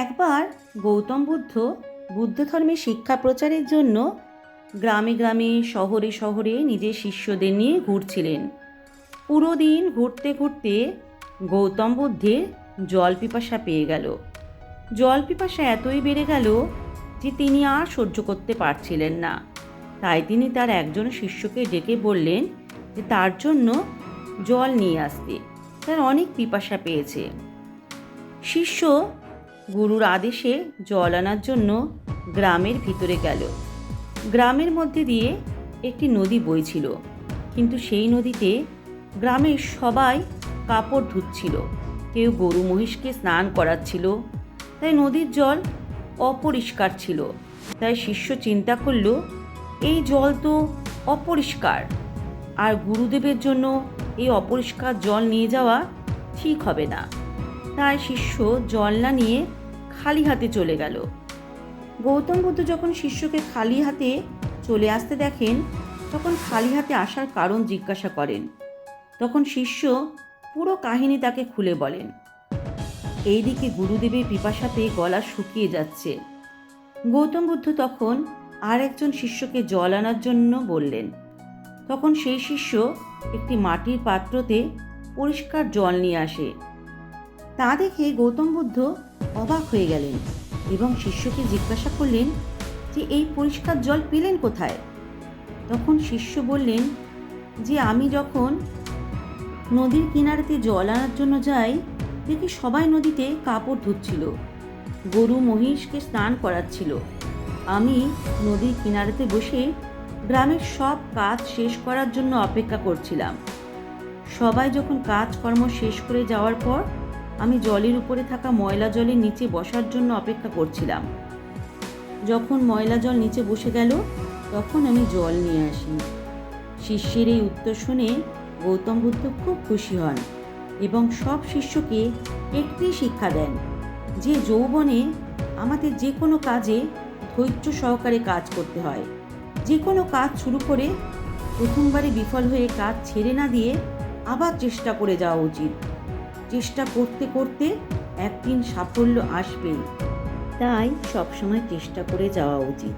একবার গৌতম বুদ্ধ বুদ্ধ ধর্মের শিক্ষা প্রচারের জন্য গ্রামে গ্রামে শহরে শহরে নিজের শিষ্যদের নিয়ে ঘুরছিলেন। পুরো দিন ঘুরতে ঘুরতে গৌতম বুদ্ধের জল পিপাসা পেয়ে গেল। জল পিপাসা এতই বেড়ে গেল যে তিনি আর সহ্য করতে পারছিলেন না। তাই তিনি তার একজন শিষ্যকে ডেকে বললেন যে তার জন্য জল নিয়ে আসতে, তার অনেক পিপাসা পেয়েছে। শিষ্য গুরুর আদেশে জল আনার জন্য গ্রামের ভিতরে গেল। গ্রামের মধ্যে দিয়ে একটি নদী বইছিল, কিন্তু সেই নদীতে গ্রামের সবাই কাপড় ধুচ্ছিল, কেউ গরু মহিষকে স্নান করাচ্ছিল। তাই নদীর জল অপরিষ্কার ছিল। তাই শিষ্য চিন্তা করল, এই জল তো অপরিষ্কার, আর গুরুদেবের জন্য এই অপরিষ্কার জল নিয়ে যাওয়া ঠিক হবে না। তাই শিষ্য জল না নিয়ে খালি হাতে চলে গেল। গৌতম বুদ্ধ যখন শিষ্যকে খালি হাতে চলে আসতে দেখেন, তখন খালি হাতে আসার কারণ জিজ্ঞাসা করেন। তখন শিষ্য পুরো কাহিনী তাকে খুলে বলেন। এইদিকে গুরুদেবের পিপাসাতে গলা শুকিয়ে যাচ্ছে। গৌতম বুদ্ধ তখন আর একজন শিষ্যকে জল আনার জন্য বললেন। তখন সেই শিষ্য একটি মাটির পাত্রতে পরিষ্কার জল নিয়ে আসে। তা দেখে গৌতম বুদ্ধ অবাক হয়ে গেলেন এবং শিষ্যকে জিজ্ঞাসা করলেন যে এই পরিষ্কার জল পেলেন কোথায়। তখন শিষ্য বললেন যে আমি যখন নদীর কিনারেতে জল আনার জন্য যাই, দেখি সবাই নদীতে কাপড় ধুচ্ছিল, গরু মহিষকে স্নান করাচ্ছিল। আমি নদীর কিনারেতে বসে গ্রামের সব কাজ শেষ করার জন্য অপেক্ষা করছিলাম। সবাই যখন কাজকর্ম শেষ করে যাওয়ার পর আমি জলের উপরে থাকা ময়লা জলের নিচে বসার জন্য অপেক্ষা করছিলাম। যখন ময়লা জল নিচে বসে গেল, তখন আমি জল নিয়ে আসি। শিষ্যের এই উত্তর শুনে গৌতম বুদ্ধ খুব খুশি হন এবং সব শিষ্যকে একটি শিক্ষা দেন যে যৌবনে আমাদের যে কোনো কাজে ধৈর্য সহকারে কাজ করতে হয়। যে কোনো কাজ শুরু করে প্রথমবারে বিফল হয়ে কাজ ছেড়ে না দিয়ে আবার চেষ্টা করে যাওয়া উচিত। চেষ্টা করতে করতে একদিন সাফল্য আসবেই, তাই সবসময় চেষ্টা করে যাওয়া উচিত।